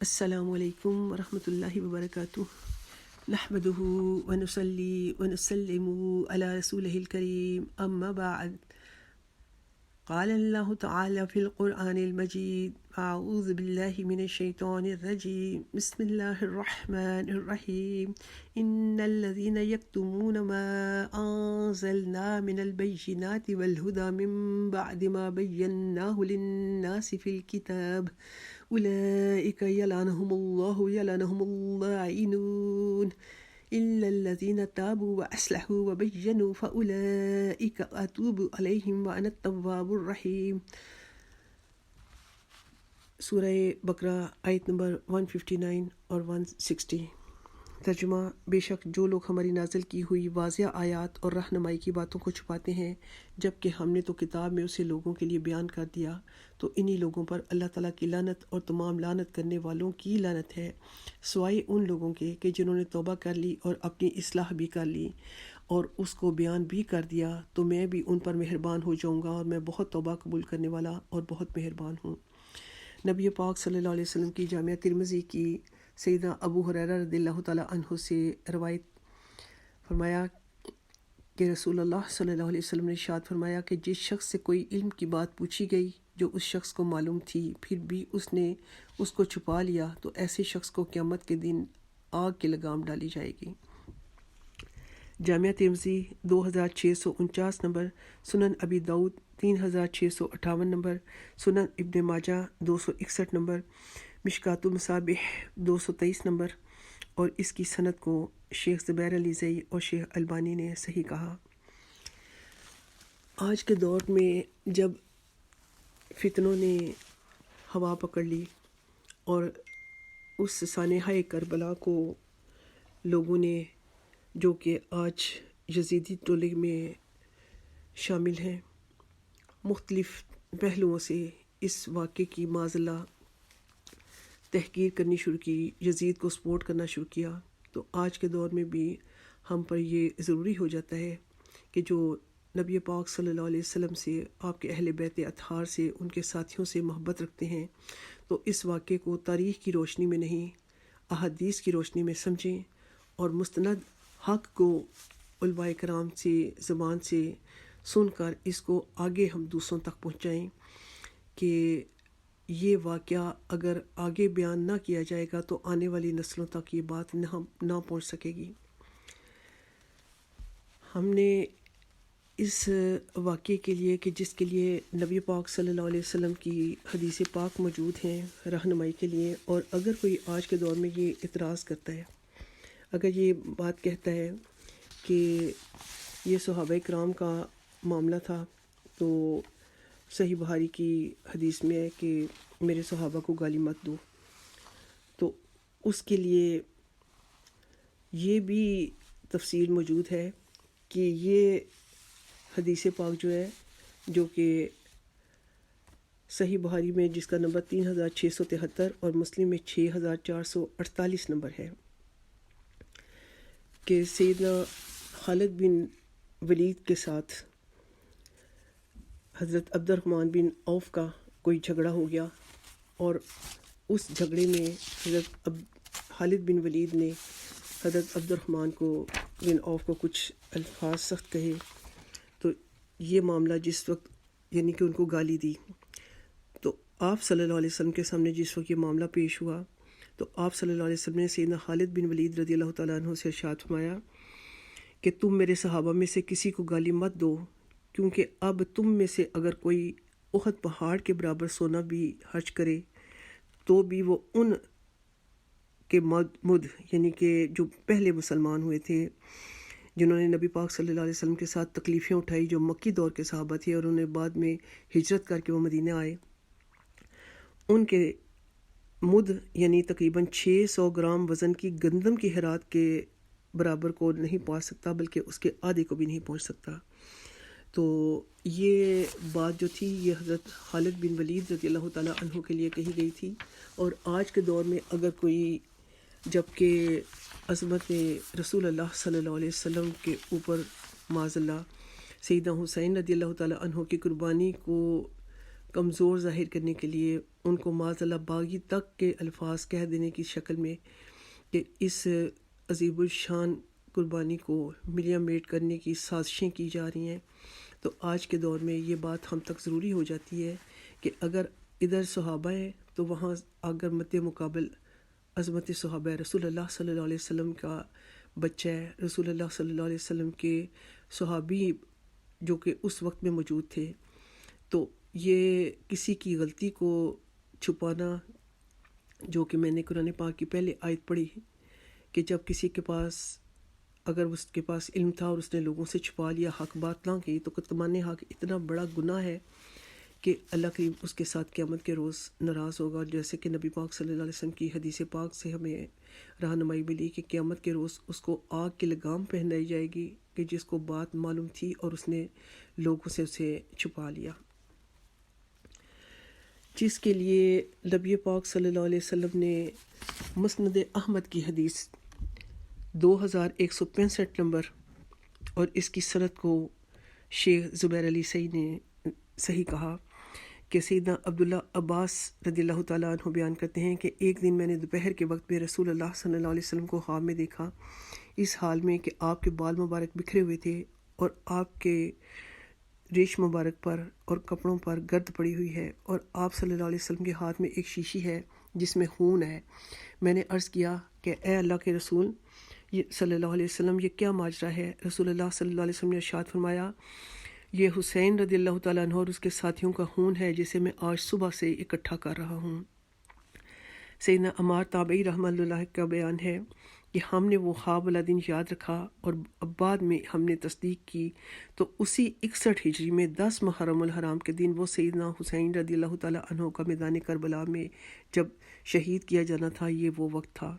السلام علیکم ورحمۃ اللہ وبرکاتہ نحمده ونصلي ونسلم على رسوله الكريم اما بعد قال الله تعالى في القرآن المجيد أعوذ بالله من الشيطان الرجيم بسم الله الرحمن الرحيم إن الذين يكتمون ما أنزلنا من البينات والهدى من بعد ما بيناه للناس في الكتاب أولئك يلعنهم اللاعنون إلا الذين تابوا وأصلحوا وبينوا فأولئك أتوب عليهم وأنا التواب الرحيم۔ سورہ بقرہ آیت نمبر 159 اور 160۔ ترجمہ: بے شک جو لوگ ہماری نازل کی ہوئی واضح آیات اور رہنمائی کی باتوں کو چھپاتے ہیں جب کہ ہم نے تو کتاب میں اسے لوگوں کے لیے بیان کر دیا، تو انہی لوگوں پر اللہ تعالیٰ کی لعنت اور تمام لعنت کرنے والوں کی لعنت ہے، سوائے ان لوگوں کے کہ جنہوں نے توبہ کر لی اور اپنی اصلاح بھی کر لی اور اس کو بیان بھی کر دیا، تو میں بھی ان پر مہربان ہو جاؤں گا اور میں بہت توبہ قبول کرنے والا اور بہت مہربان ہوں۔ نبی پاک صلی اللہ علیہ وسلم کی جامعہ ترمذی کی سیدنا ابو ہریرہ رضی اللہ تعالیٰ عنہ سے روایت فرمایا کہ رسول اللہ صلی اللہ علیہ وسلم نے ارشاد فرمایا کہ جس شخص سے کوئی علم کی بات پوچھی گئی جو اس شخص کو معلوم تھی، پھر بھی اس نے اس کو چھپا لیا، تو ایسے شخص کو قیامت کے دن آگ کی لگام ڈالی جائے گی۔ جامعہ ترمذی 2649 نمبر، سنن ابی داؤد 3658 نمبر، سنن ابن ماجہ 261 نمبر، مشکات المصابیح 223 نمبر، اور اس کی سند کو شیخ زبیر علی زئی اور شیخ البانی نے صحیح کہا۔ آج کے دور میں جب فتنوں نے ہوا پکڑ لی اور اس سانحہ کربلا کو لوگوں نے، جو کہ آج یزیدی ٹولے میں شامل ہیں، مختلف پہلوؤں سے اس واقعے کی معذلہ تحقیر کرنی شروع کی، یزید کو سپورٹ کرنا شروع کیا، تو آج کے دور میں بھی ہم پر یہ ضروری ہو جاتا ہے کہ جو نبی پاک صلی اللہ علیہ وسلم سے، آپ کے اہل بیت اطہار سے، ان کے ساتھیوں سے محبت رکھتے ہیں، تو اس واقعے کو تاریخ کی روشنی میں نہیں، احادیث کی روشنی میں سمجھیں اور مستند حق کو علماء کرام سے زبان سے سن کر اس کو آگے ہم دوسروں تک پہنچائیں کہ یہ واقعہ اگر آگے بیان نہ کیا جائے گا تو آنے والی نسلوں تک یہ بات نہ پہنچ سکے گی۔ ہم نے اس واقعے کے لیے کہ جس کے لیے نبی پاک صلی اللہ علیہ وسلم کی حدیث پاک موجود ہیں رہنمائی کے لیے، اور اگر کوئی آج کے دور میں یہ اعتراض کرتا ہے، اگر یہ بات کہتا ہے کہ یہ صحابہ کرام کا معاملہ تھا، تو صحیح بخاری کی حدیث میں ہے کہ میرے صحابہ کو گالی مت دو، تو اس کے لیے یہ بھی تفصیل موجود ہے کہ یہ حدیث پاک جو ہے، جو کہ صحیح بخاری میں جس کا نمبر 3673 اور مسلم میں 6448 نمبر ہے، کہ سیدنا خالد بن ولید کے ساتھ حضرت عبد الرحمن بن عوف کا کوئی جھگڑا ہو گیا، اور اس جھگڑے میں حضرت خالد بن ولید نے حضرت عبد الرحمن بن عوف کو کچھ الفاظ سخت کہے، تو یہ معاملہ جس وقت یعنی کہ ان کو گالی دی، تو آپ صلی اللہ علیہ وسلم کے سامنے جس وقت یہ معاملہ پیش ہوا، تو آپ صلی اللہ علیہ وسلم نے سیدنا خالد بن ولید رضی اللہ تعالیٰ عنہ سے ارشاد فرمایا کہ تم میرے صحابہ میں سے کسی کو گالی مت دو، کیونکہ اب تم میں سے اگر کوئی احد پہاڑ کے برابر سونا بھی خرچ کرے تو بھی وہ ان کے مد یعنی کہ جو پہلے مسلمان ہوئے تھے، جنہوں نے نبی پاک صلی اللہ علیہ وسلم کے ساتھ تکلیفیں اٹھائی، جو مکی دور کے صحابہ تھے اور انہیں بعد میں ہجرت کر کے وہ مدینہ آئے، ان کے مد یعنی تقریباً 600 گرام وزن کی گندم کی خیرات کے برابر کو نہیں پہنچ سکتا، بلکہ اس کے آدھے کو بھی نہیں پہنچ سکتا۔ تو یہ بات جو تھی یہ حضرت خالد بن ولید رضی اللہ تعالیٰ عنہ کے لیے کہی گئی تھی، اور آج کے دور میں اگر کوئی، جب کہ عظمت رسول اللہ صلی اللہ علیہ وسلم کے اوپر معاذ اللہ سیدنا حسین رضی اللہ تعالیٰ عنہ کی قربانی کو کمزور ظاہر کرنے کے لیے ان کو معاذ اللہ باغی تک کے الفاظ کہہ دینے کی شکل میں کہ اس عظیم الشان قربانی کو ملیاں میٹ کرنے کی سازشیں کی جا رہی ہیں، تو آج کے دور میں یہ بات ہم تک ضروری ہو جاتی ہے کہ اگر ادھر صحابہ ہیں تو وہاں اگر مد مقابل عظمت صحابہ رسول اللہ صلی اللہ علیہ وسلم کا بچہ ہے، رسول اللہ صلی اللہ علیہ وسلم کے صحابی جو کہ اس وقت میں موجود تھے، تو یہ کسی کی غلطی کو چھپانا، جو کہ میں نے قرآن پاک کی پہلے آیت پڑھی کہ جب کسی کے پاس اگر اس کے پاس علم تھا اور اس نے لوگوں سے چھپا لیا، حق بات نہ کی، تو کتمان حق اتنا بڑا گناہ ہے کہ اللہ کریم اس کے ساتھ قیامت کے روز ناراض ہوگا، جیسے کہ نبی پاک صلی اللہ علیہ وسلم کی حدیث پاک سے ہمیں رہنمائی ملی کہ قیامت کے روز اس کو آگ کی لگام پہنائی جائے گی کہ جس کو بات معلوم تھی اور اس نے لوگوں سے اسے چھپا لیا، جس کے لیے نبی پاک صلی اللہ علیہ وسلم نے مسند احمد کی حدیث 2165 نمبر اور اس کی سند کو شیخ زبیر علی صحیح نے صحیح کہا کہ سیدنا عبداللہ عباس رضی اللہ تعالیٰ عنہ بیان کرتے ہیں کہ ایک دن میں نے دوپہر کے وقت میں رسول اللہ صلی اللہ علیہ وسلم کو خواب میں دیکھا، اس حال میں کہ آپ کے بال مبارک بکھرے ہوئے تھے اور آپ کے ریش مبارک پر اور کپڑوں پر گرد پڑی ہوئی ہے، اور آپ صلی اللہ علیہ وسلم کے ہاتھ میں ایک شیشی ہے جس میں خون ہے۔ میں نے عرض کیا کہ اے اللہ کے رسول صلی اللہ علیہ وسلم، یہ کیا ماجرا ہے؟ رسول اللہ صلی اللہ علیہ وسلم نے ارشاد فرمایا، یہ حسین رضی اللہ تعالیٰ عنہ اور اس کے ساتھیوں کا خون ہے جسے میں آج صبح سے اکٹھا کر رہا ہوں۔ سیدنا عمار تابعی رحمہ اللہ کا بیان ہے کہ ہم نے وہ خواب والا دن یاد رکھا اور بعد میں ہم نے تصدیق کی، تو اسی 61 ہجری میں 10 محرم الحرام کے دن وہ سیدنا حسین رضی اللہ تعالیٰ عنہ کا میدان کربلا میں جب شہید کیا جانا تھا، یہ وہ وقت تھا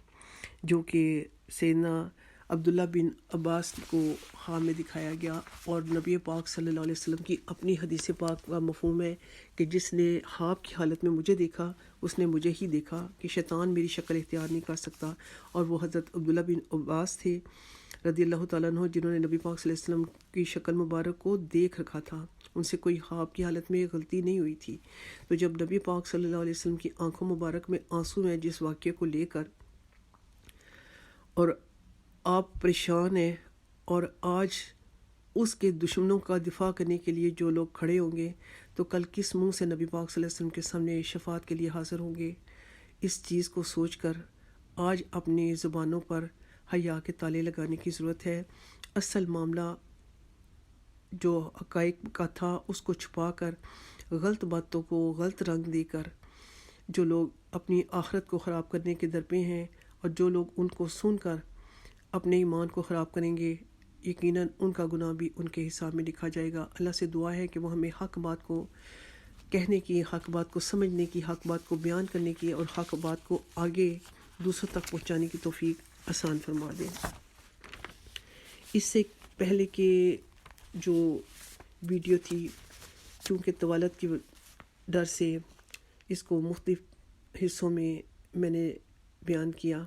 جو کہ سیدنا عبداللہ بن عباس کو خواب میں دکھایا گیا، اور نبی پاک صلی اللہ علیہ وسلم کی اپنی حدیث پاک کا مفہوم ہے کہ جس نے خواب کی حالت میں مجھے دیکھا اس نے مجھے ہی دیکھا، کہ شیطان میری شکل اختیار نہیں کر سکتا، اور وہ حضرت عبداللہ بن عباس تھے رضی اللہ تعالیٰ عنہ جنہوں نے نبی پاک صلی اللہ علیہ وسلم کی شکل مبارک کو دیکھ رکھا تھا، ان سے کوئی خواب کی حالت میں غلطی نہیں ہوئی تھی۔ تو جب نبی پاک صلی اللہ علیہ وسلم کی آنکھوں مبارک میں آنسو ہیں جس واقعے کو لے کر، اور آپ پریشان ہیں، اور آج اس کے دشمنوں کا دفاع کرنے کے لیے جو لوگ کھڑے ہوں گے تو کل کس منہ سے نبی پاک صلی اللہ علیہ وسلم کے سامنے شفاعت کے لیے حاضر ہوں گے، اس چیز کو سوچ کر آج اپنی زبانوں پر حیا کے تالے لگانے کی ضرورت ہے۔ اصل معاملہ جو حقائق کا تھا اس کو چھپا کر، غلط باتوں کو غلط رنگ دے کر جو لوگ اپنی آخرت کو خراب کرنے کے درپے ہیں، اور جو لوگ ان کو سن کر اپنے ایمان کو خراب کریں گے، یقیناً ان کا گناہ بھی ان کے حساب میں لکھا جائے گا۔ اللہ سے دعا ہے کہ وہ ہمیں حق بات کو کہنے کی، حق بات کو سمجھنے کی، حق بات کو بیان کرنے کی اور حق بات کو آگے دوسروں تک پہنچانے کی توفیق آسان فرما دیں۔ اس سے پہلے کہ جو ویڈیو تھی، چونکہ طوالت کی ڈر سے اس کو مختلف حصوں میں نے بیان کیا۔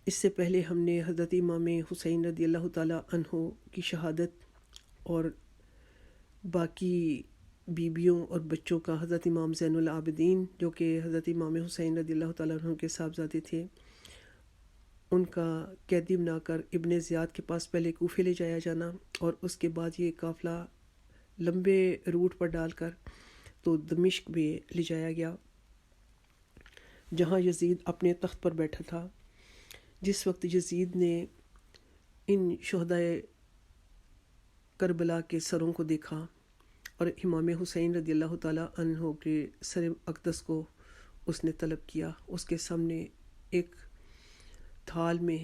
اس سے پہلے ہم نے حضرت امام حسین رضی اللہ تعالیٰ عنہ کی شہادت اور باقی بیویوں اور بچوں کا، حضرت امام زین العابدین جو کہ حضرت امام حسین رضی اللہ تعالیٰ عنہ کے صاحبزادے تھے، ان کا قیدی بنا کر ابن زیاد کے پاس پہلے کوفے لے جایا جانا، اور اس کے بعد یہ قافلہ لمبے روٹ پر ڈال کر تو دمشق میں لے جایا گیا، جہاں یزید اپنے تخت پر بیٹھا تھا۔ جس وقت یزید نے ان شہدائے کربلا کے سروں کو دیکھا اور امام حسین رضی اللہ تعالیٰ عنہ کے سر اقدس کو اس نے طلب کیا، اس کے سامنے ایک تھال میں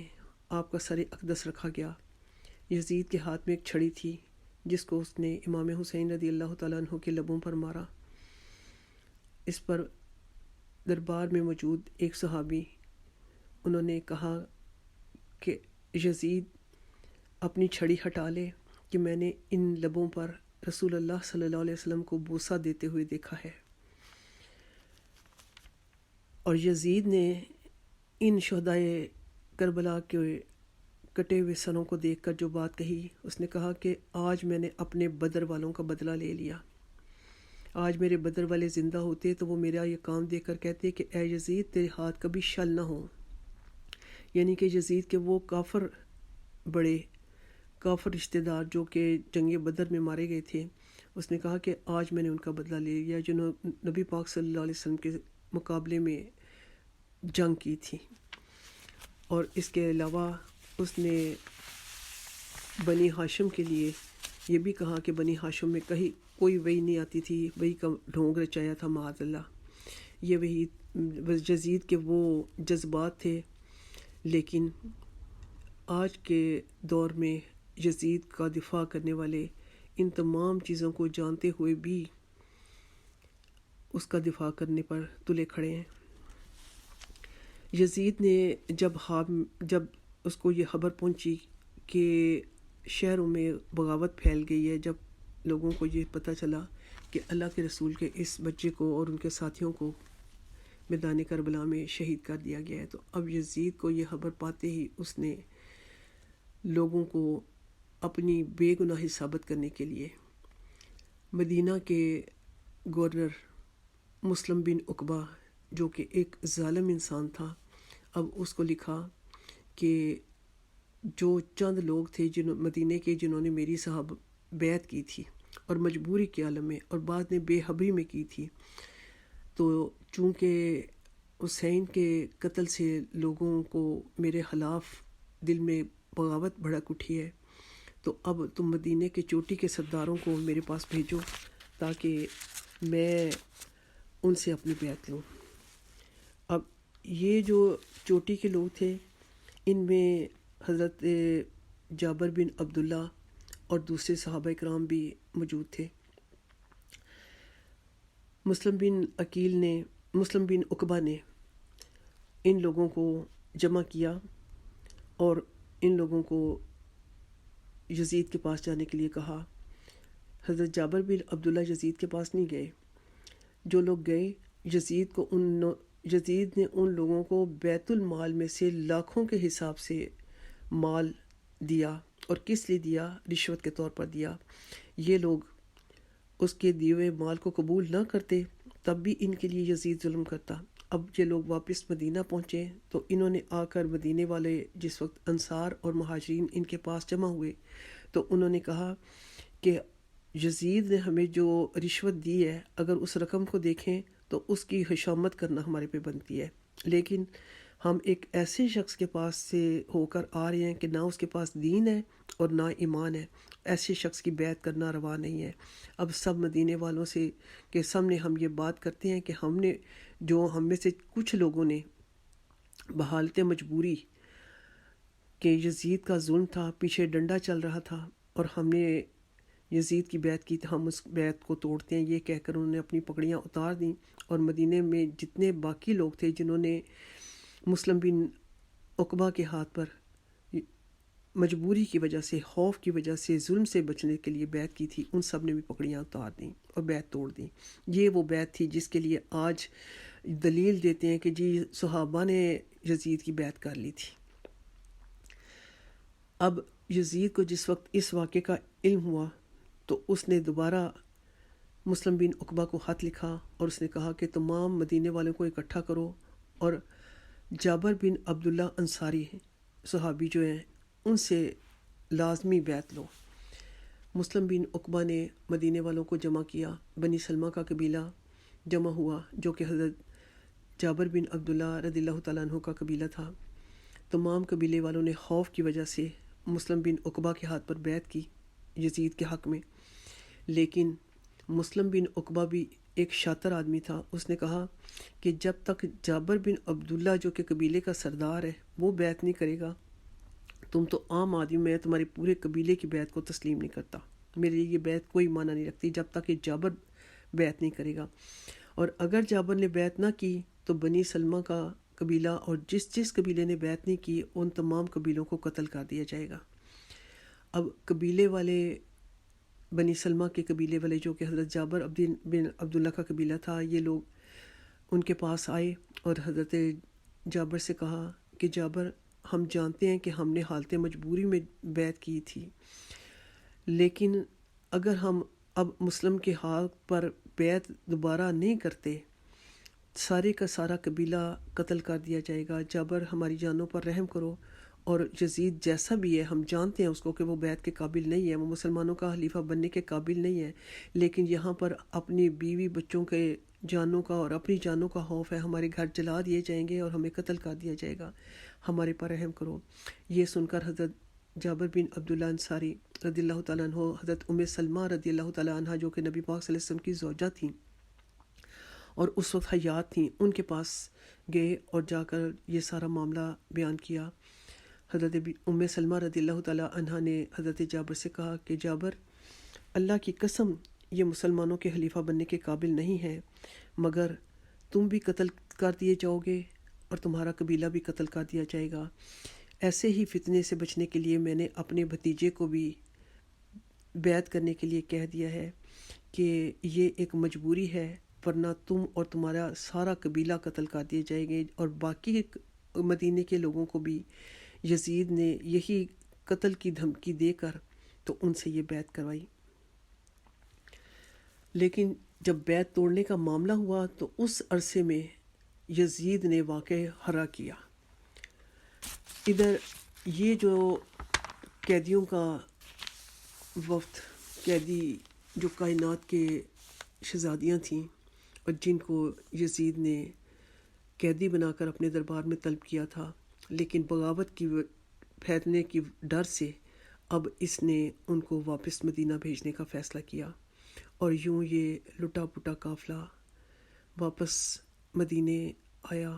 آپ کا سر اقدس رکھا گیا۔ یزید کے ہاتھ میں ایک چھڑی تھی جس کو اس نے امام حسین رضی اللہ تعالیٰ عنہ کے لبوں پر مارا۔ اس پر دربار میں موجود ایک صحابی، انہوں نے کہا کہ یزید اپنی چھڑی ہٹا لے کہ میں نے ان لبوں پر رسول اللہ صلی اللہ علیہ وسلم کو بوسہ دیتے ہوئے دیکھا ہے۔ اور یزید نے ان شہدائے کربلا کے کٹے ہوئے سروں کو دیکھ کر جو بات کہی، اس نے کہا کہ آج میں نے اپنے بدر والوں کا بدلہ لے لیا۔ آج میرے بدر والے زندہ ہوتے تو وہ میرا یہ کام دیکھ کر کہتے کہ اے یزید تیرے ہاتھ کبھی شل نہ ہوں. یعنی کہ یزید کے وہ کافر بڑے کافر رشتہ دار جو کہ جنگ بدر میں مارے گئے تھے، اس نے کہا کہ آج میں نے ان کا بدلہ لے لیا جنہوں نبی پاک صلی اللہ علیہ وسلم کے مقابلے میں جنگ کی تھی. اور اس کے علاوہ اس نے بنی ہاشم کے لیے یہ بھی کہا کہ بنی ہاشم میں کہیں کوئی وہی نہیں آتی تھی، وہی کا ڈھونگ رچایا تھا معاذ اللہ. یہ وہی یزید کے وہ جذبات تھے. لیکن آج کے دور میں یزید کا دفاع کرنے والے ان تمام چیزوں کو جانتے ہوئے بھی اس کا دفاع کرنے پر تلے کھڑے ہیں. یزید نے جب اس کو یہ خبر پہنچی کہ شہروں میں بغاوت پھیل گئی ہے، جب لوگوں کو یہ پتہ چلا کہ اللہ کے رسول کے اس بچے کو اور ان کے ساتھیوں کو میدان کربلا میں شہید کر دیا گیا ہے، تو اب یزید کو یہ خبر پاتے ہی اس نے لوگوں کو اپنی بے گناہی ثابت کرنے کے لیے مدینہ کے گورنر مسلم بن عقبہ جو کہ ایک ظالم انسان تھا، اب اس کو لکھا کہ جو چند لوگ تھے مدینے کے جنہوں نے میری صاحب بیعت کی تھی اور مجبوری کے عالم میں اور بعد میں بے حبری میں کی تھی، تو چونکہ حسین کے قتل سے لوگوں کو میرے خلاف دل میں بغاوت بھڑک اٹھی ہے، تو اب تم مدینے کے چوٹی کے سرداروں کو میرے پاس بھیجو تاکہ میں ان سے اپنی بیعت لوں. اب یہ جو چوٹی کے لوگ تھے ان میں حضرت جابر بن عبداللہ اور دوسرے صحابہ کرام بھی موجود تھے. مسلم بن عقبہ نے ان لوگوں کو جمع کیا اور ان لوگوں کو یزید کے پاس جانے کے لیے کہا. حضرت جابر بن عبداللہ یزید کے پاس نہیں گئے. جو لوگ گئے یزید نے ان لوگوں کو بیت المال میں سے لاکھوں کے حساب سے مال دیا. اور کس لیے دیا؟ رشوت کے طور پر دیا. یہ لوگ اس کے دیے ہوئے مال کو قبول نہ کرتے تب بھی ان کے لیے یزید ظلم کرتا. اب یہ لوگ واپس مدینہ پہنچے تو انہوں نے آ کر مدینے والے جس وقت انصار اور مہاجرین ان کے پاس جمع ہوئے تو انہوں نے کہا کہ یزید نے ہمیں جو رشوت دی ہے اگر اس رقم کو دیکھیں تو اس کی خشامت کرنا ہمارے پہ بنتی ہے، لیکن ہم ایک ایسے شخص کے پاس سے ہو کر آ رہے ہیں کہ نہ اس کے پاس دین ہے اور نہ ایمان ہے، ایسے شخص کی بیعت کرنا روا نہیں ہے. اب سب مدینے والوں سے کے سامنے ہم یہ بات کرتے ہیں کہ ہم میں سے کچھ لوگوں نے بحالت مجبوری کہ یزید کا ظلم تھا، پیچھے ڈنڈا چل رہا تھا اور ہم نے یزید کی بیعت کی تو ہم اس بیعت کو توڑتے ہیں، یہ کہہ کر انہوں نے اپنی پگڑیاں اتار دیں. اور مدینے میں جتنے باقی لوگ تھے جنہوں نے مسلم بن عقبہ کے ہاتھ پر مجبوری کی وجہ سے، خوف کی وجہ سے، ظلم سے بچنے کے لیے بیعت کی تھی، ان سب نے بھی پگڑیاں اتار دیں اور بیعت توڑ دیں. یہ وہ بیعت تھی جس کے لیے آج دلیل دیتے ہیں کہ جی صحابہ نے یزید کی بیعت کر لی تھی. اب یزید کو جس وقت اس واقعے کا علم ہوا تو اس نے دوبارہ مسلم بن عقبہ کو خط لکھا اور اس نے کہا کہ تمام مدینے والوں کو اکٹھا کرو اور جابر بن عبداللہ انصاری صحابی جو ہیں ان سے لازمی بیعت لو. مسلم بن عقبہ نے مدینے والوں کو جمع کیا. بنی سلمہ کا قبیلہ جمع ہوا جو کہ حضرت جابر بن عبداللہ رضی اللہ تعالیٰ عنہ کا قبیلہ تھا. تمام قبیلے والوں نے خوف کی وجہ سے مسلم بن عقبہ کے ہاتھ پر بیعت کی یزید کے حق میں. لیکن مسلم بن عقبہ بھی ایک شاطر آدمی تھا. اس نے کہا کہ جب تک جابر بن عبداللہ جو کہ قبیلے کا سردار ہے وہ بیعت نہیں کرے گا، تم تو عام آدمی، میں تمہارے پورے قبیلے کی بیعت کو تسلیم نہیں کرتا، میرے لیے یہ بیعت کوئی معنی نہیں رکھتی جب تک کہ جابر بیعت نہیں کرے گا. اور اگر جابر نے بیعت نہ کی تو بنی سلمہ کا قبیلہ اور جس قبیلے نے بیعت نہیں کی ان تمام قبیلوں کو قتل کر دیا جائے گا. اب قبیلے والے بنی سلمہ کے قبیلے والے جو کہ حضرت جابر بن عبداللہ کا قبیلہ تھا، یہ لوگ ان کے پاس آئے اور حضرت جابر سے کہا کہ جابر، ہم جانتے ہیں کہ ہم نے حالت مجبوری میں بیعت کی تھی، لیکن اگر ہم اب مسلم کے ہاتھ پر بیعت دوبارہ نہیں کرتے سارے کا سارا قبیلہ قتل کر دیا جائے گا، جابر ہماری جانوں پر رحم کرو۔ اور یزید جیسا بھی ہے، ہم جانتے ہیں اس کو کہ وہ بیعت کے قابل نہیں ہے، وہ مسلمانوں کا خلیفہ بننے کے قابل نہیں ہے، لیکن یہاں پر اپنی بیوی بچوں کے جانوں کا اور اپنی جانوں کا خوف ہے، ہمارے گھر جلا دیے جائیں گے اور ہمیں قتل کر دیا جائے گا، ہمارے پر رحم کرو۔ یہ سن کر حضرت جابر بن عبداللہ انصاری رضی اللہ تعالیٰ عنہ، حضرت ام سلمہ رضی اللہ تعالیٰ عنہ جو کہ نبی پاک صلی اللہ علیہ وسلم کی زوجہ تھیں اور اس وقت حیات تھیں، ان کے پاس گئے اور جا کر یہ سارا معاملہ بیان کیا۔ حضرت ام سلمہ رضی اللہ تعالیٰ عنہ نے حضرت جابر سے کہا کہ جابر، اللہ کی قسم یہ مسلمانوں کے خلیفہ بننے کے قابل نہیں ہے، مگر تم بھی قتل کر دیے جاؤ گے اور تمہارا قبیلہ بھی قتل کر دیا جائے گا۔ ایسے ہی فتنے سے بچنے کے لیے میں نے اپنے بھتیجے کو بھی بیعت کرنے کے لیے کہہ دیا ہے کہ یہ ایک مجبوری ہے، ورنہ تم اور تمہارا سارا قبیلہ قتل کر دیے جائیں گے۔ اور باقی مدینے کے لوگوں کو بھی یزید نے یہی قتل کی دھمکی دے کر تو ان سے یہ بیعت کروائی۔ لیکن جب بیعت توڑنے کا معاملہ ہوا تو اس عرصے میں یزید نے واقع ہرا کیا۔ ادھر یہ جو قیدیوں کا وفد، قیدی جو کائنات کے شہزادیاں تھیں اور جن کو یزید نے قیدی بنا کر اپنے دربار میں طلب کیا تھا، لیکن بغاوت کی پھیلنے کی ڈر سے اب اس نے ان کو واپس مدینہ بھیجنے کا فیصلہ کیا، اور یوں یہ لٹا پٹا قافلہ واپس مدینے آیا۔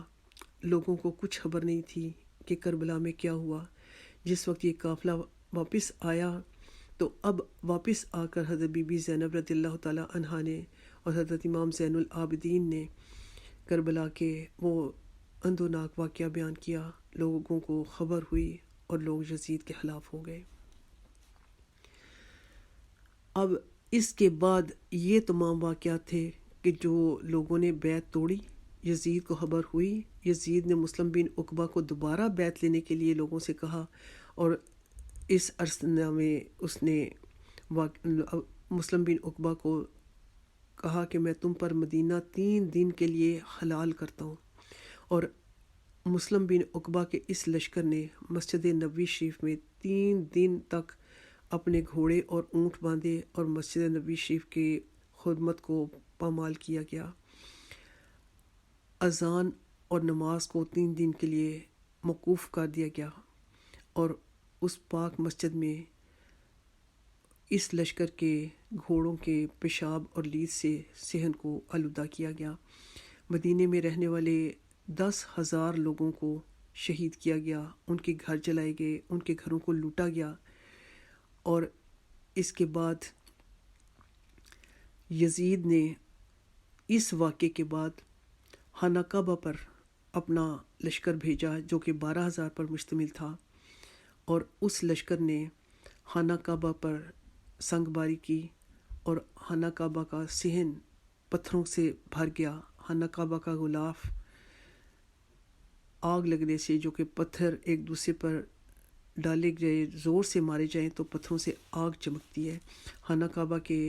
لوگوں کو کچھ خبر نہیں تھی کہ کربلا میں کیا ہوا۔ جس وقت یہ قافلہ واپس آیا تو اب واپس آ کر حضرت بی بی زینب رضی اللہ تعالیٰ عنہا نے اور حضرت امام زین العابدین نے کربلا کے وہ اندوناک واقعہ بیان کیا، لوگوں کو خبر ہوئی اور لوگ یزید کے خلاف ہو گئے۔ اب اس کے بعد یہ تمام واقعات تھے کہ جو لوگوں نے بیعت توڑی، یزید کو خبر ہوئی، یزید نے مسلم بن عقبہ کو دوبارہ بیعت لینے کے لیے لوگوں سے کہا، اور اس عرصہ میں اس نے مسلم بن عقبہ کو کہا کہ میں تم پر مدینہ 3 دن کے لیے حلال کرتا ہوں۔ اور مسلم بن عقبہ کے اس لشکر نے مسجد نبوی شریف میں 3 دن تک اپنے گھوڑے اور اونٹ باندھے اور مسجد نبوی شریف کی خدمت کو پامال کیا گیا۔ اذان اور نماز کو 3 دن کے لیے موقوف کر دیا گیا، اور اس پاک مسجد میں اس لشکر کے گھوڑوں کے پیشاب اور لیس سے صحن کو آلودہ کیا گیا۔ مدینے میں رہنے والے 10,000 لوگوں کو شہید کیا گیا، ان کے گھر جلائے گئے، ان کے گھروں کو لوٹا گیا۔ اور اس کے بعد یزید نے اس واقعے کے بعد خانہ کعبہ پر اپنا لشکر بھیجا جو کہ 12,000 پر مشتمل تھا، اور اس لشکر نے خانہ کعبہ پر سنگ باری کی اور خانہ کعبہ کا صحن پتھروں سے بھر گیا۔ خانہ کعبہ کا غلاف آگ لگنے سے، جو کہ پتھر ایک دوسرے پر ڈالے جائے، زور سے مارے جائیں تو پتھروں سے آگ چمکتی ہے۔ خانہ کعبہ کے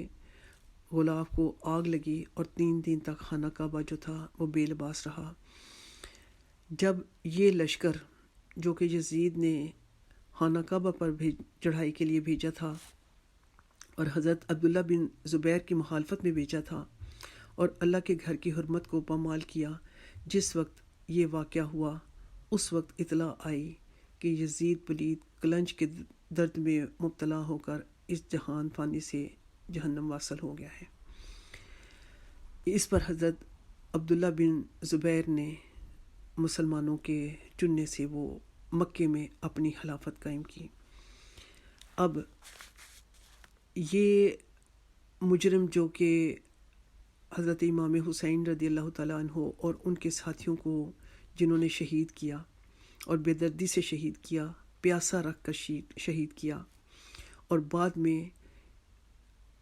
غلاف کو آگ لگی اور 3 دن تک خانہ کعبہ جو تھا وہ بے لباس رہا۔ جب یہ لشکر جو کہ یزید نے خانہ کعبہ پر چڑھائی کے لیے بھیجا تھا اور حضرت عبداللہ بن زبیر کی مخالفت میں بھیجا تھا اور اللہ کے گھر کی حرمت کو پامال کیا، جس وقت یہ واقعہ ہوا اس وقت اطلاع آئی کہ یزید پلید کلنج کے درد میں مبتلا ہو کر اس جہان فانی سے جہنم واصل ہو گیا ہے۔ اس پر حضرت عبداللہ بن زبیر نے مسلمانوں کے چننے سے وہ مکے میں اپنی خلافت قائم کی۔ اب یہ مجرم جو کہ حضرت امام حسین رضی اللہ تعالیٰ عنہ اور ان کے ساتھیوں کو جنہوں نے شہید کیا اور بے دردی سے شہید کیا، پیاسا رکھ کر شہید کیا، اور بعد میں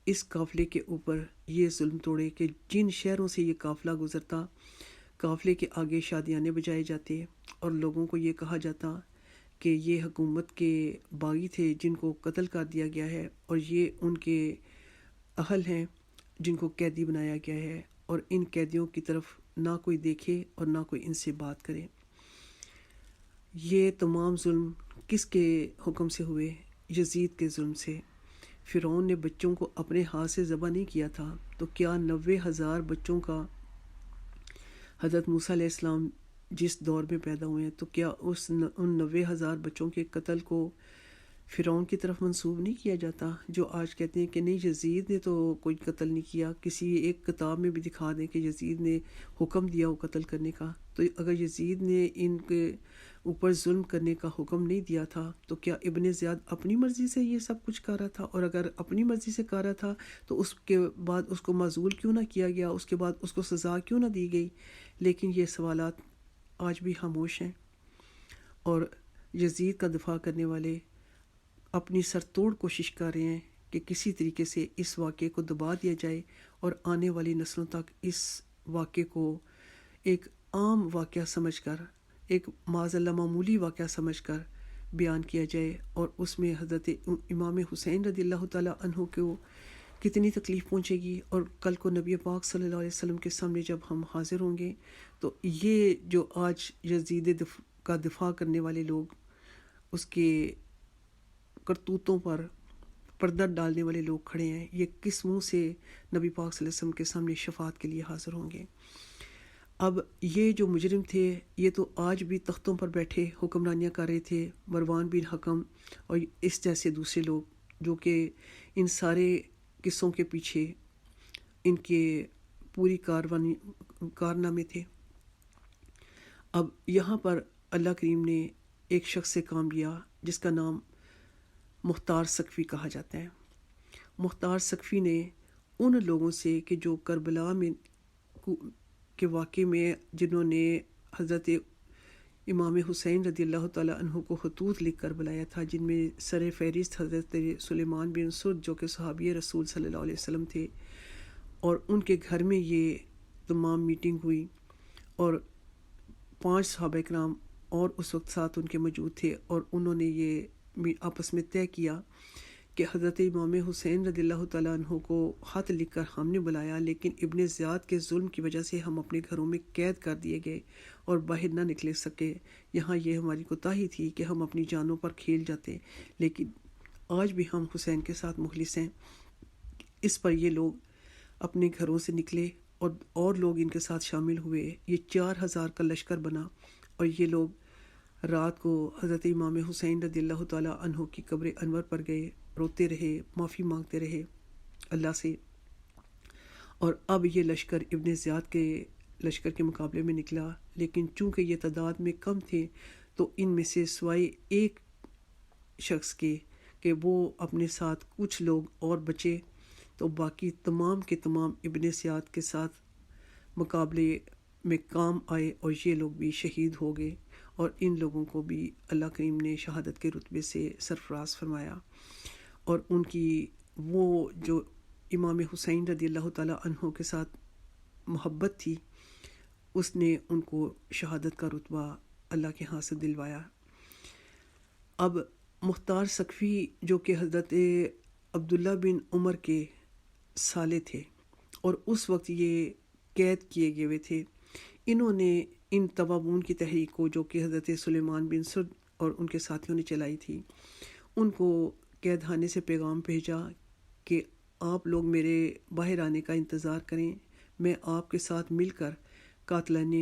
اس قافلے کے اوپر یہ ظلم توڑے کہ جن شہروں سے یہ قافلہ گزرتا، قافلے کے آگے شادیانے بجائے جاتے اور لوگوں کو یہ کہا جاتا کہ یہ حکومت کے باغی تھے جن کو قتل کر دیا گیا ہے اور یہ ان کے اہل ہیں، جن کو قیدی بنایا گیا ہے، اور ان قیدیوں کی طرف نہ کوئی دیکھے اور نہ کوئی ان سے بات کرے۔ یہ تمام ظلم کس کے حکم سے ہوئے؟ یزید کے ظلم سے۔ فرعون نے بچوں کو اپنے ہاتھ سے ذبح نہیں کیا تھا، تو کیا 90,000 بچوں کا حضرت موسیٰ علیہ السلام جس دور میں پیدا ہوئے ہیں، تو کیا ان 90,000 بچوں کے قتل کو فرعون کی طرف منسوب نہیں کیا جاتا؟ جو آج کہتے ہیں کہ نہیں یزید نے تو کوئی قتل نہیں کیا، کسی ایک کتاب میں بھی دکھا دیں کہ یزید نے حکم دیا وہ قتل کرنے کا، تو اگر یزید نے ان کے اوپر ظلم کرنے کا حکم نہیں دیا تھا تو کیا ابن زیاد اپنی مرضی سے یہ سب کچھ کر رہا تھا؟ اور اگر اپنی مرضی سے کر رہا تھا تو اس کے بعد اس کو معزول کیوں نہ کیا گیا، اس کے بعد اس کو سزا کیوں نہ دی گئی؟ لیکن یہ سوالات آج بھی خاموش ہیں، اور یزید کا دفاع کرنے والے اپنی سر توڑ کوشش کر رہے ہیں کہ کسی طریقے سے اس واقعے کو دبا دیا جائے اور آنے والی نسلوں تک اس واقعے کو ایک عام واقعہ سمجھ کر، ایک معاذ اللہ معمولی واقعہ سمجھ کر بیان کیا جائے، اور اس میں حضرت امام حسین رضی اللہ تعالیٰ عنہ کو کتنی تکلیف پہنچے گی، اور کل کو نبی پاک صلی اللہ علیہ وسلم کے سامنے جب ہم حاضر ہوں گے تو یہ جو آج یزید کا دفاع کرنے والے لوگ، اس کے کرتوتوں پر پردہ ڈالنے والے لوگ کھڑے ہیں، یہ کس منہ سے نبی پاک صلی اللہ علیہ وسلم کے سامنے شفاعت کے لیے حاضر ہوں گے؟ اب یہ جو مجرم تھے یہ تو آج بھی تختوں پر بیٹھے حکمرانیاں کر رہے تھے، مروان بن حکم اور اس جیسے دوسرے لوگ جو کہ ان سارے قصوں کے پیچھے ان کے پوری کارنامے تھے۔ اب یہاں پر اللہ کریم نے ایک شخص سے کام لیا جس کا نام مختار ثقفی کہا جاتا ہے۔ مختار ثقفی نے ان لوگوں سے کہ جو کربلا میں کے واقعے میں جنہوں نے حضرت امام حسین رضی اللہ تعالیٰ عنہ کو خطوط لکھ کر بلایا تھا، جن میں سر فہرست حضرت سلیمان بن سرد جو کہ صحابی رسول صلی اللہ علیہ وسلم تھے، اور ان کے گھر میں یہ تمام میٹنگ ہوئی، اور 5 صحابہ کرام اور اس وقت ساتھ ان کے موجود تھے، اور انہوں نے یہ آپس میں طے کیا کہ حضرت امام حسین رضی اللہ تعالیٰ عنہ کو خط لکھ کر ہم نے بلایا، لیکن ابن زیاد کے ظلم کی وجہ سے ہم اپنے گھروں میں قید کر دیے گئے اور باہر نہ نکلے سکے۔ یہاں یہ ہماری کوتاہی تھی کہ ہم اپنی جانوں پر کھیل جاتے، لیکن آج بھی ہم حسین کے ساتھ مخلص ہیں۔ اس پر یہ لوگ اپنے گھروں سے نکلے اور لوگ ان کے ساتھ شامل ہوئے۔ یہ 4,000 کا لشکر بنا، اور یہ لوگ رات کو حضرت امام حسین رضی اللہ تعالیٰ عنہ کی قبر انور پر گئے، روتے رہے، معافی مانگتے رہے اللہ سے، اور اب یہ لشکر ابن زیاد کے لشکر کے مقابلے میں نکلا، لیکن چونکہ یہ تعداد میں کم تھے تو ان میں سے سوائے ایک شخص کے کہ وہ اپنے ساتھ کچھ لوگ اور بچے، تو باقی تمام کے تمام ابن زیاد کے ساتھ مقابلے میں کام آئے، اور یہ لوگ بھی شہید ہو گئے، اور ان لوگوں کو بھی اللہ کریم نے شہادت کے رتبے سے سرفراز فرمایا، اور ان کی وہ جو امام حسین رضی اللہ تعالیٰ عنہ کے ساتھ محبت تھی اس نے ان کو شہادت کا رتبہ اللہ کے ہاں سے دلوایا۔ اب مختار ثقفی جو کہ حضرت عبداللہ بن عمر کے سالے تھے اور اس وقت یہ قید کیے گئے ہوئے تھے، انہوں نے ان توابون کی تحریک کو جو کہ حضرت سلیمان بن سرد اور ان کے ساتھیوں نے چلائی تھی، ان کو قید خانے سے پیغام بھیجا کہ آپ لوگ میرے باہر آنے کا انتظار کریں، میں آپ کے ساتھ مل کر قاتلان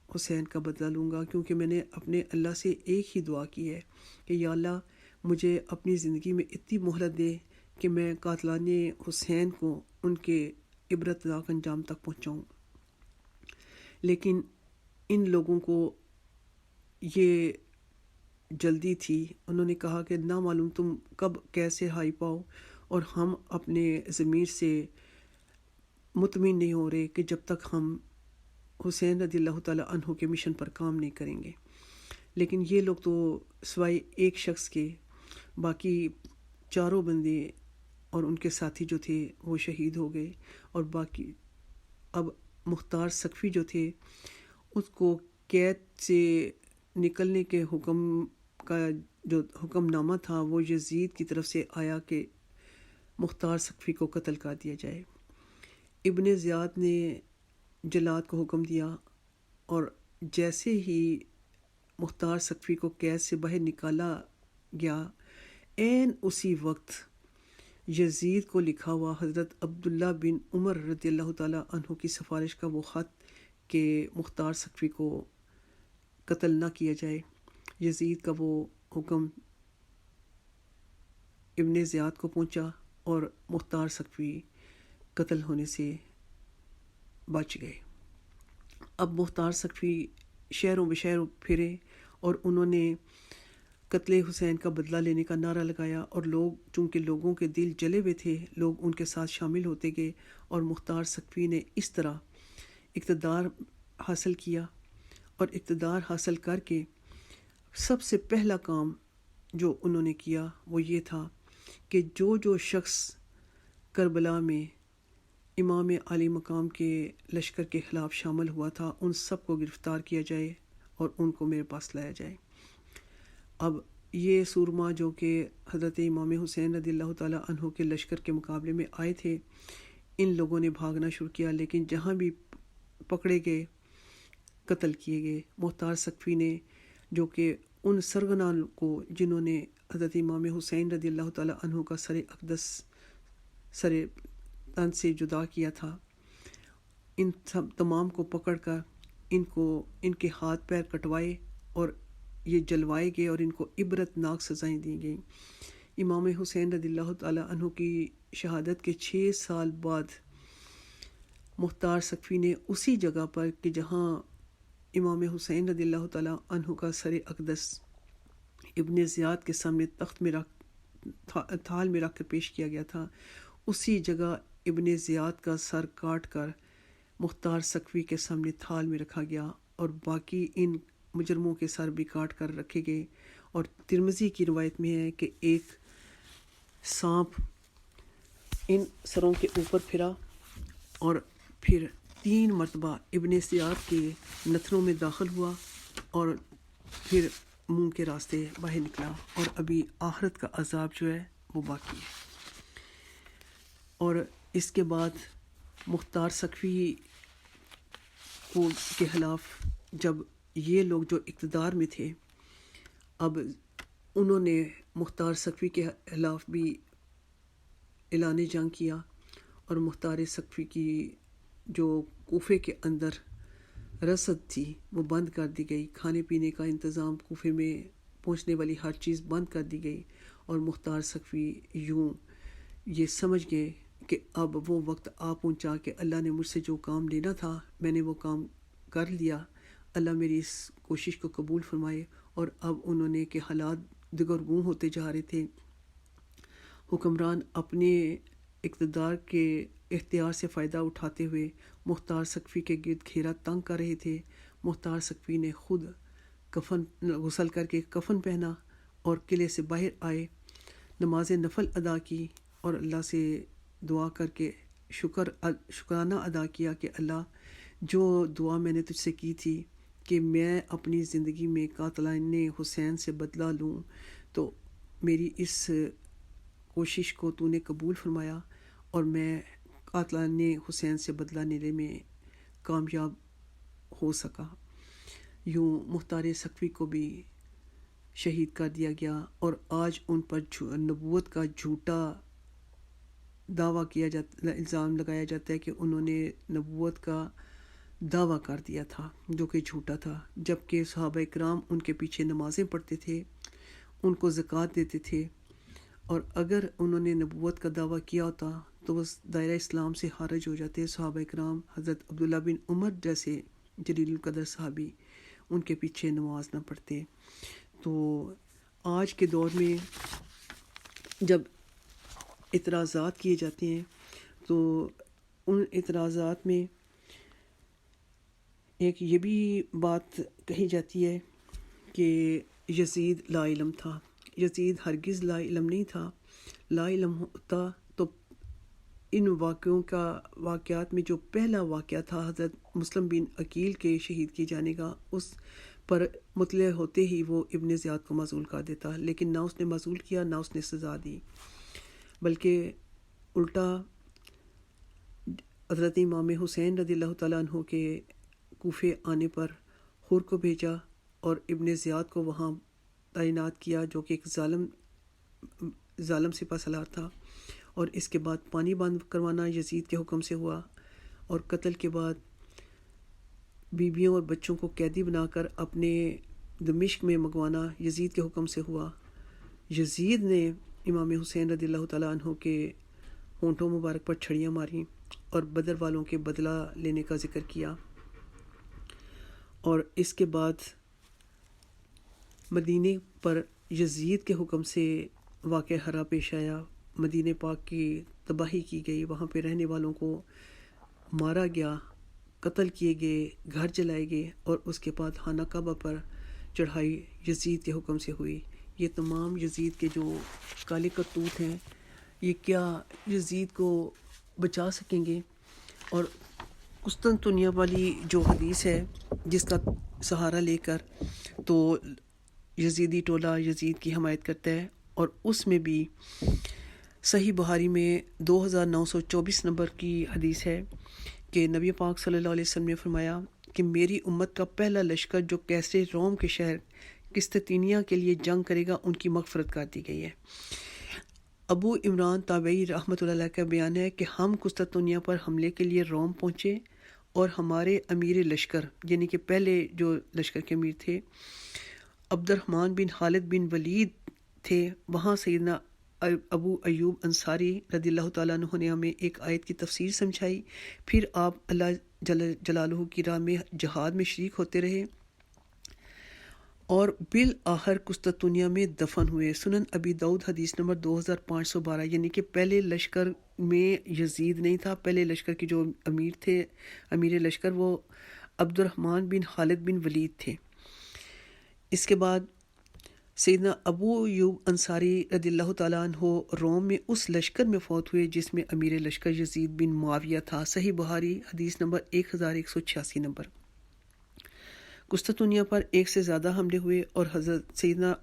حسین کا بدلہ لوں گا، کیونکہ میں نے اپنے اللہ سے ایک ہی دعا کی ہے کہ یا اللہ مجھے اپنی زندگی میں اتنی مہلت دے کہ میں قاتلان حسین کو ان کے عبرتناک انجام تک پہنچاؤں۔ لیکن ان لوگوں کو یہ جلدی تھی، انہوں نے کہا کہ نہ معلوم تم کب کیسے ہائی پاؤ، اور ہم اپنے ضمیر سے مطمئن نہیں ہو رہے کہ جب تک ہم حسین رضی اللہ تعالیٰ عنہ کے مشن پر کام نہیں کریں گے۔ لیکن یہ لوگ تو سوائے ایک شخص کے باقی چاروں بندے اور ان کے ساتھی جو تھے وہ شہید ہو گئے، اور باقی اب مختار ثقفی جو تھے اس کو قید سے نکلنے کے حکم کا جو حکم نامہ تھا وہ یزید کی طرف سے آیا کہ مختار ثقفی کو قتل کر دیا جائے۔ ابن زیاد نے جلاد کو حکم دیا اور جیسے ہی مختار ثقفی کو قید سے باہر نکالا گیا، عین اسی وقت یزید کو لکھا ہوا حضرت عبداللہ بن عمر رضی اللہ تعالیٰ عنہ کی سفارش کا وہ خط کہ مختار ثقفی کو قتل نہ کیا جائے، یزید کا وہ حکم ابن زیاد کو پہنچا اور مختار ثقفی قتل ہونے سے بچ گئے۔ اب مختار ثقفی شہروں بشہروں پھرے اور انہوں نے قتل حسین کا بدلہ لینے کا نعرہ لگایا، اور لوگ چونکہ لوگوں کے دل جلے ہوئے تھے، لوگ ان کے ساتھ شامل ہوتے گئے، اور مختار ثقفی نے اس طرح اقتدار حاصل کیا، اور اقتدار حاصل کر کے سب سے پہلا کام جو انہوں نے کیا وہ یہ تھا کہ جو شخص کربلا میں امام عالی مقام کے لشکر کے خلاف شامل ہوا تھا ان سب کو گرفتار کیا جائے اور ان کو میرے پاس لایا جائے۔ اب یہ سورما جو کہ حضرت امام حسین رضی اللہ تعالیٰ عنہ کے لشکر کے مقابلے میں آئے تھے، ان لوگوں نے بھاگنا شروع کیا، لیکن جہاں بھی پکڑے گئے قتل کیے گئے۔ مختار ثقفی نے جو کہ ان سرغنہ کو جنہوں نے حضرت امام حسین رضی اللہ تعالیٰ عنہ کا سر اقدس سر تن سے جدا کیا تھا، ان سب تمام کو پکڑ کر ان کے ہاتھ پیر کٹوائے اور یہ جلوائے گئے اور ان کو عبرت ناک سزائیں دی گئیں۔ امام حسین رضی اللہ تعالیٰ عنہ کی شہادت کے 6 سال بعد مختار ثقفی نے اسی جگہ پر کہ جہاں امام حسین رضی اللہ تعالیٰ عنہ کا سر اقدس ابن زیاد کے سامنے تخت میں تھال میں رکھ کر پیش کیا گیا تھا، اسی جگہ ابن زیاد کا سر کاٹ کر مختار ثقفی کے سامنے تھال میں رکھا گیا، اور باقی ان مجرموں کے سر بھی کاٹ کر رکھے گئے۔ اور ترمذی کی روایت میں ہے کہ ایک سانپ ان سروں کے اوپر پھرا اور پھر 3 مرتبہ ابن زیاد کے نتھنوں میں داخل ہوا اور پھر منہ کے راستے باہر نکلا، اور ابھی آخرت کا عذاب جو ہے وہ باقی ہے۔ اور اس کے بعد مختار ثقفی کے خلاف جب یہ لوگ جو اقتدار میں تھے، اب انہوں نے مختار ثقفی کے خلاف بھی اعلان جنگ کیا، اور مختار ثقفی کی جو کوفے کے اندر رسد تھی وہ بند کر دی گئی، کھانے پینے کا انتظام، کوفے میں پہنچنے والی ہر چیز بند کر دی گئی، اور مختار ثقفی یوں یہ سمجھ گئے کہ اب وہ وقت آ پہنچا کہ اللہ نے مجھ سے جو کام لینا تھا میں نے وہ کام کر لیا، اللہ میری اس کوشش کو قبول فرمائے۔ اور اب انہوں نے کہ حالات دگرگوں ہوتے جا رہے تھے، حکمران اپنے اقتدار کے اختیار سے فائدہ اٹھاتے ہوئے مختار ثقفی کے گرد گھیرا تنگ کر رہے تھے۔ مختار ثقفی نے خود غسل کر کے کفن پہنا اور قلعے سے باہر آئے، نماز نفل ادا کی اور اللہ سے دعا کر کے شکرانہ ادا کیا کہ اللہ جو دعا میں نے تجھ سے کی تھی کہ میں اپنی زندگی میں قاتلان حسین سے بدلہ لوں، تو میری اس کوشش کو تو نے قبول فرمایا اور میں قاتلان حسین سے بدلہ لینے میں کامیاب ہو سکا۔ یوں مختار ثقفی کو بھی شہید کر دیا گیا، اور آج ان پر نبوت کا جھوٹا دعویٰ کیا جاتا، الزام لگایا جاتا ہے کہ انہوں نے نبوت کا دعویٰ کر دیا تھا جو کہ جھوٹا تھا، جبکہ صحابہ کرام ان کے پیچھے نمازیں پڑھتے تھے، ان کو زکوٰۃ دیتے تھے، اور اگر انہوں نے نبوت کا دعویٰ کیا ہوتا تو وہ دائرہ اسلام سے خارج ہو جاتے۔ صحابہ کرام حضرت عبداللہ بن عمر جیسے جلیل القدر صحابی ان کے پیچھے نماز نہ پڑھتے۔ تو آج کے دور میں جب اعتراضات کیے جاتے ہیں تو ان اعتراضات میں ایک یہ بھی بات کہی جاتی ہے کہ یزید لا علم تھا۔ یزید ہرگز لا علم نہیں تھا، لا علم ہوتا تو ان واقعات میں جو پہلا واقعہ تھا حضرت مسلم بن عقیل کے شہید کیے جانے کا، اس پر مطلع ہوتے ہی وہ ابن زیاد کو معزول کر دیتا، لیکن نہ اس نے معزول کیا نہ اس نے سزا دی، بلکہ الٹا حضرت امام حسین رضی اللہ تعالیٰ عنہ کے کوفے آنے پر حر کو بھیجا اور ابن زیاد کو وہاں تعینات کیا، جو کہ ایک ظالم سپہ سالار تھا، اور اس کے بعد پانی بند کروانا یزید کے حکم سے ہوا، اور قتل کے بعد بیویوں اور بچوں کو قیدی بنا کر اپنے دمشق میں منگوانا یزید کے حکم سے ہوا۔ یزید نے امام حسین رضی اللہ تعالیٰ عنہ کے ہونٹوں مبارک پر چھڑیاں ماریں اور بدر والوں کے بدلہ لینے کا ذکر کیا، اور اس کے بعد مدینے پر یزید کے حکم سے واقعہ ہرا پیش آیا، مدینہ پاک کی تباہی کی گئی، وہاں پہ رہنے والوں کو مارا گیا، قتل کیے گئے، گھر جلائے گئے، اور اس کے بعد خانہ کعبہ پر چڑھائی یزید کے حکم سے ہوئی۔ یہ تمام یزید کے جو کالے کرتوت ہیں، یہ کیا یزید کو بچا سکیں گے؟ اور قسطنطنیہ والی جو حدیث ہے جس کا سہارا لے کر تو یزیدی ٹولہ یزید کی حمایت کرتا ہے، اور اس میں بھی صحیح بخاری میں 2924 نمبر کی حدیث ہے کہ نبی پاک صلی اللہ علیہ وسلم نے فرمایا کہ میری امت کا پہلا لشکر جو کیسرے روم کے شہر قسطنطنیہ کے لیے جنگ کرے گا، ان کی مغفرت کر دی گئی ہے۔ ابو عمران تابعی رحمۃ اللہ علیہ کا بیان ہے کہ ہم قسطنطنیہ پر حملے کے لیے روم پہنچے، اور ہمارے امیر لشکر، یعنی کہ پہلے جو لشکر کے امیر تھے عبد الرحمن بن خالد بن ولید تھے، وہاں سیدنا ابو ایوب انصاری رضی اللہ تعالیٰ عنہ نے ہمیں ایک آیت کی تفسیر سمجھائی، پھر آپ اللہ جلالہ کی راہ میں جہاد میں شریک ہوتے رہے، اور بالآخر قسطنطنیہ میں دفن ہوئے۔ سنن ابی داؤد حدیث نمبر 2512، یعنی کہ پہلے لشکر میں یزید نہیں تھا، پہلے لشکر کی جو امیر تھے، امیر لشکر، وہ عبد الرحمن بن خالد بن ولید تھے۔ اس کے بعد سیدنا ابو ایوب انصاری رضی اللہ تعالیٰ عنہ روم میں اس لشکر میں فوت ہوئے جس میں امیر لشکر یزید بن معاویہ تھا۔ صحیح بخاری حدیث نمبر 1186 نمبر۔ قسطنطنیہ پر ایک سے زیادہ حملے ہوئے، اور حضرت سیدنا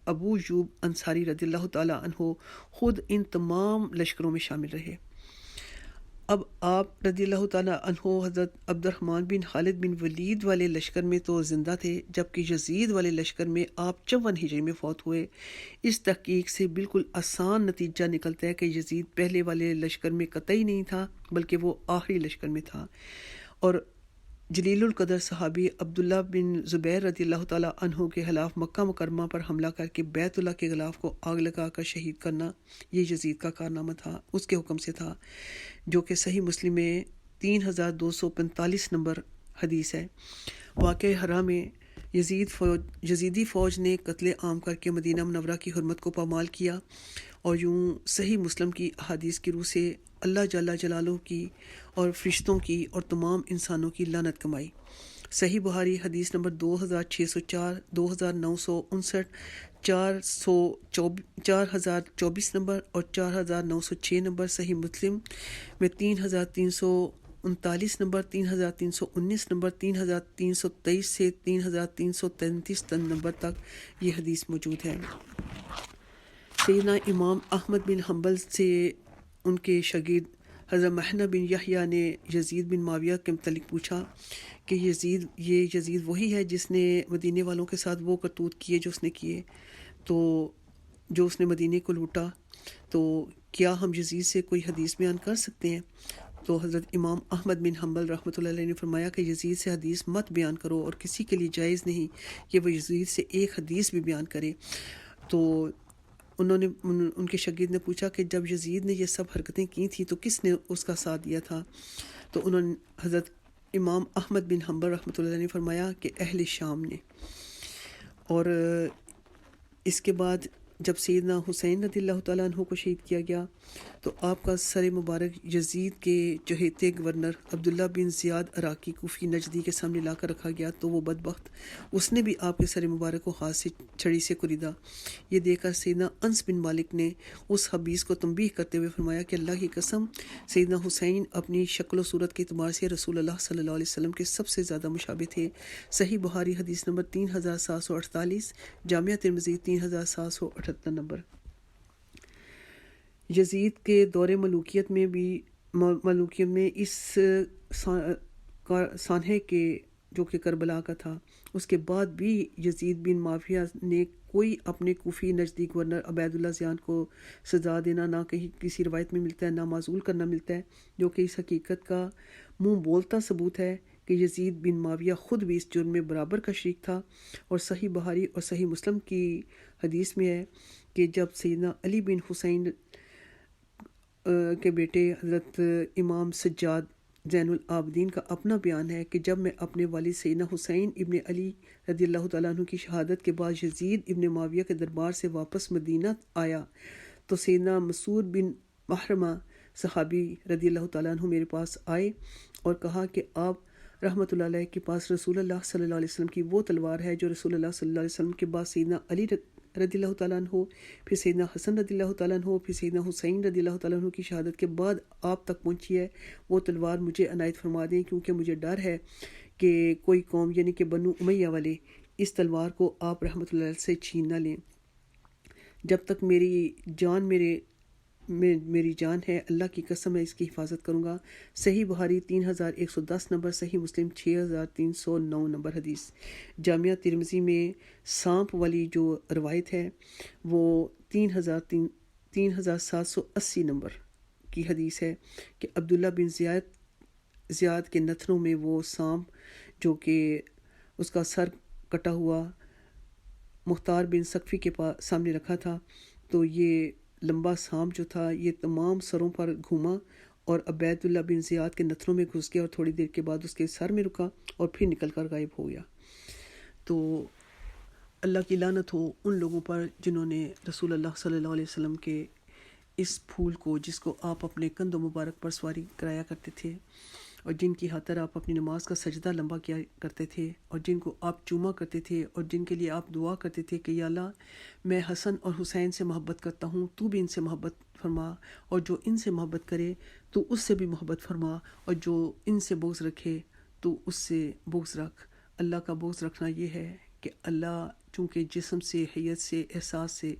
ابو ایوب انصاری رضی اللہ تعالیٰ عنہ خود ان تمام لشکروں میں شامل رہے۔ اب آپ رضی اللہ تعالیٰ عنہ حضرت عبد الرحمن بن خالد بن ولید والے لشکر میں تو زندہ تھے، جبکہ یزید والے لشکر میں آپ 54 ہجری میں فوت ہوئے۔ اس تحقیق سے بالکل آسان نتیجہ نکلتا ہے کہ یزید پہلے والے لشکر میں قطعی نہیں تھا، بلکہ وہ آخری لشکر میں تھا، اور جلیل القدر صحابی عبداللہ بن زبیر رضی اللہ تعالیٰ عنہ کے خلاف مکہ مکرمہ پر حملہ کر کے بیت اللہ کے غلاف کو آگ لگا کر شہید کرنا، یہ یزید کا کارنامہ تھا، اس کے حکم سے تھا، جو کہ صحیح مسلم میں 3245 نمبر حدیث ہے۔ واقعہ ہرا میں یزیدی فوج نے قتل عام کر کے مدینہ منورہ کی حرمت کو پامال کیا، اور یوں صحیح مسلم کی احادیث کی روح سے اللہ جل جلالہ کی اور فرشتوں کی اور تمام انسانوں کی لعنت کمائی۔ صحیح بخاری حدیث نمبر 2604، 2959، 4024 نمبر اور 4906 نمبر۔ صحیح مسلم میں 3339 نمبر، 3319 نمبر، 3323 سے 3333 نمبر تک یہ حدیث موجود ہے۔ سیدنا امام احمد بن حنبل سے ان کے شاگرد حضرت محنہ بن یحییٰ نے یزید بن معاویہ کے متعلق پوچھا کہ یہ یزید وہی ہے جس نے مدینے والوں کے ساتھ وہ کرتوت کیے جو اس نے کیے، تو جو اس نے مدینے کو لوٹا، تو کیا ہم یزید سے کوئی حدیث بیان کر سکتے ہیں؟ تو حضرت امام احمد بن حنبل رحمۃ اللہ علیہ نے فرمایا کہ یزید سے حدیث مت بیان کرو، اور کسی کے لیے جائز نہیں کہ وہ یزید سے ایک حدیث بھی بیان کرے۔ تو ان کے شاگرد نے پوچھا کہ جب یزید نے یہ سب حرکتیں کی تھیں تو کس نے اس کا ساتھ دیا تھا؟ تو انہوں نے حضرت امام احمد بن حنبل رحمۃ اللہ علیہ نے فرمایا کہ اہل شام نے۔ اور اس کے بعد جب سیدنا حسین رضی اللہ تعالیٰ عنہ کو شہید کیا گیا تو آپ کا سر مبارک یزید کے چہیتے گورنر عبداللہ بن زیاد عراقی کوفی نجدی کے سامنے لا کر رکھا گیا، تو وہ بدبخت اس نے بھی آپ کے سر مبارک کو ہاتھ سے چھڑی سے کوریدا۔ یہ دیکھ کر سیدنا انس بن مالک نے اس حبیث کو تنبیہ کرتے ہوئے فرمایا کہ اللہ کی قسم، سیدنا حسین اپنی شکل و صورت کے اعتبار سے رسول اللہ صلی اللہ علیہ وسلم کے سب سے زیادہ مشابہ تھے۔ صحیح بخاری حدیث نمبر 3748، جامعہ ترمذی 3778 نمبر۔ یزید کے دور ملوکیت میں بھی ملوکیت میں اس سانحے کے جو کہ کربلا کا تھا، اس کے بعد بھی یزید بن معاویہ نے کوئی اپنے کوفی نزدیک گورنر عبید اللہ زیان کو سزا دینا نہ کہیں کسی روایت میں ملتا ہے، نہ معزول کرنا ملتا ہے، جو کہ اس حقیقت کا منہ بولتا ثبوت ہے کہ یزید بن معاویہ خود بھی اس جرم میں برابر کا شریک تھا۔ اور صحیح بخاری اور صحیح مسلم کی حدیث میں ہے کہ جب سیدنا علی بن حسین کے بیٹے حضرت امام سجاد زین العابدین کا اپنا بیان ہے کہ جب میں اپنے والد سیدنا حسین ابن علی رضی اللہ تعالیٰ عنہ کی شہادت کے بعد یزید ابن معاویہ کے دربار سے واپس مدینہ آیا تو سیدنا مسعود بن محرمہ صحابی رضی اللہ تعالیٰ عنہ میرے پاس آئے اور کہا کہ آپ رحمۃ اللہ علیہ کے پاس رسول اللہ صلی اللہ علیہ وسلم کی وہ تلوار ہے جو رسول اللہ صلی اللہ علیہ وسلم کے بعد سیدنا علی رضی اللہ تعالیٰ عنہ، پھر سیدنا حسن رضی اللہ تعالیٰ عنہ، پھر سیدنا حسین رضی اللہ تعالیٰ عنہ کی شہادت کے بعد آپ تک پہنچی ہے، وہ تلوار مجھے عنایت فرما دیں، کیونکہ مجھے ڈر ہے کہ کوئی قوم یعنی کہ بنو امیہ والے اس تلوار کو آپ رحمۃ اللہ علیہ سے چھین نہ لیں۔ جب تک میری جان ہے، اللہ کی قسم میں اس کی حفاظت کروں گا۔ صحیح بخاری 3110 نمبر، صحیح مسلم 6309 نمبر حدیث۔ جامعہ ترمذی میں سانپ والی جو روایت ہے وہ 3780 نمبر کی حدیث ہے کہ عبداللہ بن زیاد کے نتنوں میں وہ سانپ جو کہ اس کا سر کٹا ہوا مختار بن سقفی کے سامنے رکھا تھا، تو یہ لمبا سانپ جو تھا یہ تمام سروں پر گھوما اور عبید اللہ بن زیاد کے نتنوں میں گھس گیا اور تھوڑی دیر کے بعد اس کے سر میں رکا اور پھر نکل کر غائب ہو گیا۔ تو اللہ کی لعنت ہو ان لوگوں پر جنہوں نے رسول اللہ صلی اللہ علیہ وسلم کے اس پھول کو، جس کو آپ اپنے کندھ مبارک پر سواری کرایا کرتے تھے اور جن کی خاطر آپ اپنی نماز کا سجدہ لمبا کیا کرتے تھے اور جن کو آپ چوما کرتے تھے اور جن کے لیے آپ دعا کرتے تھے کہ یا اللہ میں حسن اور حسین سے محبت کرتا ہوں، تو بھی ان سے محبت فرما، اور جو ان سے محبت کرے تو اس سے بھی محبت فرما، اور جو ان سے بغض رکھے تو اس سے بغض رکھ۔ اللہ کا بغض رکھنا یہ ہے کہ اللہ چونکہ جسم سے، حیت سے، احساس سے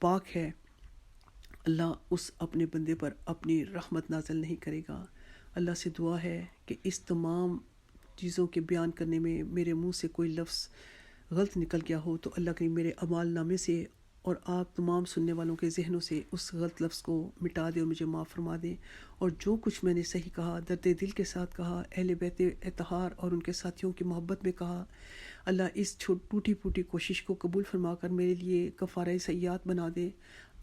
پاک ہے، اللہ اس اپنے بندے پر اپنی رحمت نازل نہیں کرے گا۔ اللہ سے دعا ہے کہ اس تمام چیزوں کے بیان کرنے میں میرے منہ سے کوئی لفظ غلط نکل گیا ہو تو اللہ کریم میرے اعمال نامے سے اور آپ تمام سننے والوں کے ذہنوں سے اس غلط لفظ کو مٹا دے اور مجھے معاف فرما دے، اور جو کچھ میں نے صحیح کہا، درد دل کے ساتھ کہا، اہل بیت اطہار اور ان کے ساتھیوں کی محبت میں کہا، اللہ اس ٹوٹی پھوٹی کوشش کو قبول فرما کر میرے لیے کفارہ سیئات بنا دے،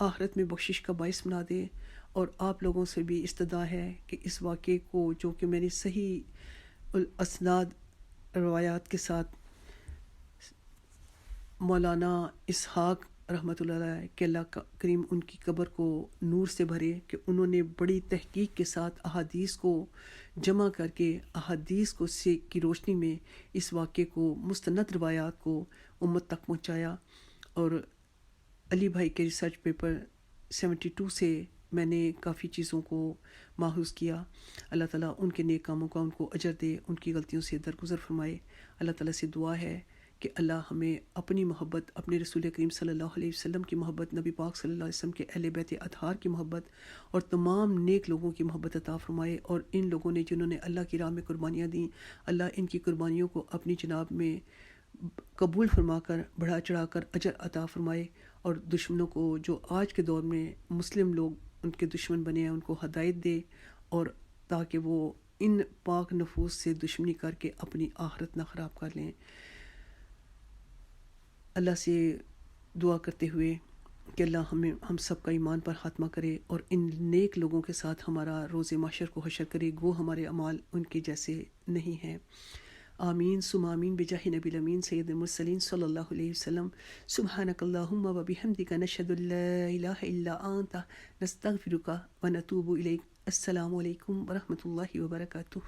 آخرت میں بخشش کا باعث بنا دے۔ اور آپ لوگوں سے بھی استدعا ہے کہ اس واقعے کو جو کہ میں نے صحیح الاسناد روایات کے ساتھ مولانا اسحاق رحمۃ اللہ علیہ کہ اللہ کریم ان کی قبر کو نور سے بھرے، کہ انہوں نے بڑی تحقیق کے ساتھ احادیث کو جمع کر کے احادیث کو کی روشنی میں اس واقعے کو مستند روایات کو امت تک پہنچایا۔ اور علی بھائی کے ریسرچ پیپر 72 سے میں نے کافی چیزوں کو ماخوذ کیا۔ اللہ تعالیٰ ان کے نیک کاموں کا ان کو اجر دے، ان کی غلطیوں سے درگزر فرمائے۔ اللہ تعالیٰ سے دعا ہے کہ اللہ ہمیں اپنی محبت، اپنے رسول کریم صلی اللہ علیہ وسلم کی محبت، نبی پاک صلی اللہ علیہ وسلم کے اہل بیت اطہار کی محبت اور تمام نیک لوگوں کی محبت عطا فرمائے، اور ان لوگوں نے جنہوں نے اللہ کی راہ میں قربانیاں دیں، اللہ ان کی قربانیوں کو اپنی جناب میں قبول فرما کر بڑھا چڑھا کر اجر عطا فرمائے، اور دشمنوں کو جو آج کے دور میں مسلم لوگ ان کے دشمن بنے ہیں ان کو ہدایت دے، اور تاکہ وہ ان پاک نفوس سے دشمنی کر کے اپنی آخرت نہ خراب کر لیں۔ اللہ سے دعا کرتے ہوئے کہ اللہ ہم سب کا ایمان پر خاتمہ کرے اور ان نیک لوگوں کے ساتھ ہمارا روز محشر کو حشر کرے، گو ہمارے اعمال ان کے جیسے نہیں ہیں۔ آمین ثم آمین بجاہ نبی الامین سید المرسلین صلی اللہ علیہ وسلم۔ سبحانک اللہم و بحمدک نشہد ان لا الہ الا انت نستغفرک و نتوب الیک۔ السلام علیکم ورحمۃ اللہ وبرکاتہ۔